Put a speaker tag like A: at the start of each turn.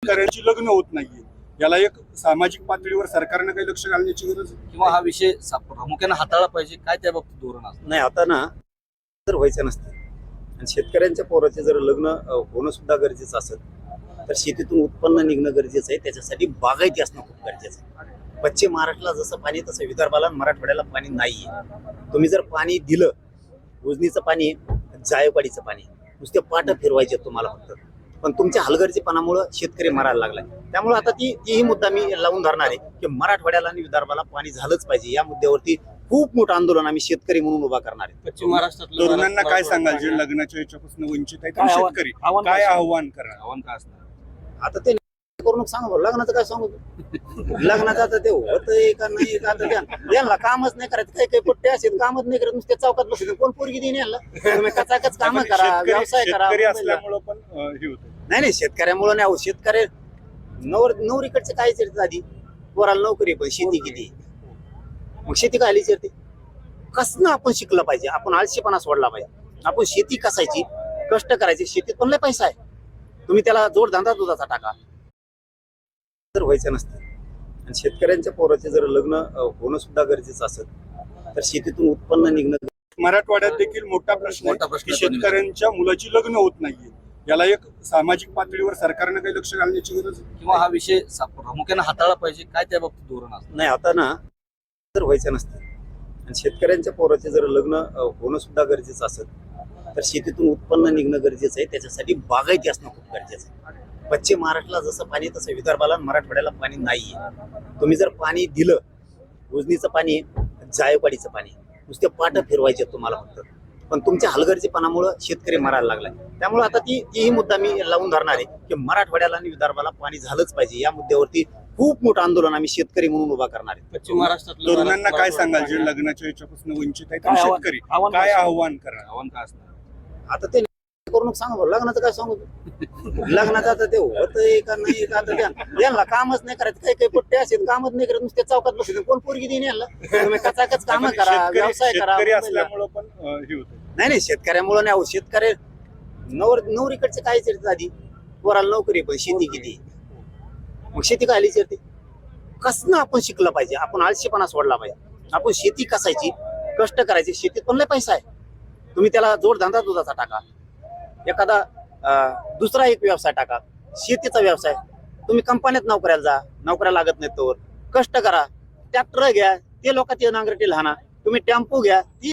A: शेतकऱ्यांची लग्न होत नाहीये, याला एक सामाजिक पातळीवर सरकारने काही लक्ष घालण्याची गरज आहे
B: किंवा हा विषय प्रामुख्याने हाताळला पाहिजे, काय त्या बाबतीत धोरण असतं?
C: नाही आता ना जर व्हायचं नसतं आणि शेतकऱ्यांच्या पोराचे जर लग्न होणं सुद्धा गरजेचं असेल तर शेतीतून उत्पन्न निघणं गरजेचं आहे. त्याच्यासाठी बागायती असणं खूप गरजेचं आहे. पश्चिम महाराष्ट्राला जसं पाणी तसं विदर्भाला आणि मराठवाड्याला पाणी नाहीये. तुम्ही जर पाणी दिलं, उजनीचं पाणी, जायकवाडीचं पाणी, नुसते पाट फिरवायचे तुम्हाला फक्त, पण तुमच्या हलगर्जीपणामुळे शेतकरी मरायला लागलाय. त्यामुळे आता तीही मुद्दा मी लावून धरणार आहे की मराठवाड्याला आणि विदर्भाला पाणी झालंच पाहिजे. या मुद्द्यावरती खूप मोठं आंदोलन आम्ही शेतकरी म्हणून उभा करणार आहे.
B: पश्चिम महाराष्ट्रात
A: तरुणांना काय सांगाल जे लग्नाच्या याच्यापासून वंचित आहेत आणि शेतकरी काय आव्हान करणार?
B: आव्हान काय असणार?
C: आता ते करून सांगा, लग्नाचं काय सांगू? लग्नाचं आता ते होतंय का नाही का? आता यांना कामच नाही करायचं. काही काही पुट्टे असेल कामच नाही करत, नुसते चौकात बसले. कोण पोरगी देईन यांना? तुम्ही कचाकच काम करा, व्यवसाय करा.
A: शेतकरी असल्यामुळे पण हे होतं.
C: नाही शेतकऱ्यामुळे नाही. शेतकरी नोकरीकडचे काय चर्चा आधी पोराला नोकरी, पण शेती किती? मग शेती काय आली चर्चे? कसं आपण शिकलं पाहिजे, आपण आळशीपणा सोडला पाहिजे. आपण शेती कसायची, कष्ट करायचे. शेतीत पण लय पैसा आहे. तुम्ही त्याला जोडधंदा दुधाचा टाका. जर व्हायचं नसतं आणि शेतकऱ्यांच्या पोराचे जर लग्न होणं सुद्धा गरजेचं असेल तर शेतीतून उत्पन्न निघणं.
A: मराठवाड्यात देखील मोठा प्रश्न आहे की शेतकऱ्यांच्या मुलाची लग्न होत नाहीये, याला एक सामाजिक पातळीवर सरकारने काही लक्ष घालण्याची गरज आहे
B: किंवा हा विषय प्रामुख्याने हाताळला पाहिजे, काय त्या बाबतीत धोरण असतं?
C: नाही आता ना जर व्हायचं नसतं आणि शेतकऱ्यांच्या पोराचे जर लग्न होणं सुद्धा गरजेचं असेल तर शेतीतून उत्पन्न निघणं गरजेचं आहे. त्याच्यासाठी बागायती असणं खूप गरजेचं आहे. पश्चिम महाराष्ट्राला जसं पाणी तसं विदर्भाला आणि मराठवाड्याला पाणी नाहीये. तुम्ही जर पाणी दिलं, उजनीचं पाणी, जायकवाडीचं पाणी, नुसते पाट फिरवायचे तुम्हाला फक्त, पण तुमच्या हलगर्जीपणामुळे शेतकरी मरायला लागलाय. त्यामुळे आता तीही मुद्दा मी लावून धरणार आहे की मराठवाड्याला आणि विदर्भाला पाणी झालंच पाहिजे. या मुद्द्यावरती खूप मोठं आंदोलन आम्ही शेतकरी म्हणून उभा करणार आहे.
B: पश्चिम महाराष्ट्रात
A: तरुणांना काय सांगाल जे लग्नाच्या याच्यापासून वंचित आहेत आणि शेतकरी काय आव्हान करणार?
B: आव्हान काय असणार?
C: आता ते करून सांगा, लग्नाचं काय सांगू? लग्नाचं आता ते होतंय का नाही का? आता यांना कामच नाही करायचं. काही काही पुट्टे असेल कामच नाही करत, नुसते चौकात बसले. कोण पोरगी देईन यांना? तुम्ही कचाकच काम करा, व्यवसाय करा.
A: शेतकरी असल्यामुळे पण हे होतं.
C: नाही शेतकऱ्यामुळे नाही. शेतकरी नोकरीकडचे काय चर्चा आधी पोराला नोकरी, पण शेती किती? मग शेती काय आली चर्चे? कसं आपण शिकलं पाहिजे, आपण आळशीपणा सोडला पाहिजे. आपण शेती कसायची, कष्ट करायचे. शेतीत पण लय पैसा आहे. तुम्ही त्याला जोडधंदा दुधाचा टाका, एखादा दुसरा एक व्यवसाय टाका. शेतीचा व्यवसाय, तुम्ही कंपन्यात नोकऱ्याला जा, नोकऱ्या लागत नाहीत तोवर कष्ट करा. ट्रॅक्टर घ्या, ते लोक ते नांगरटी लहाना. तुम्ही टेम्पो घ्या, ती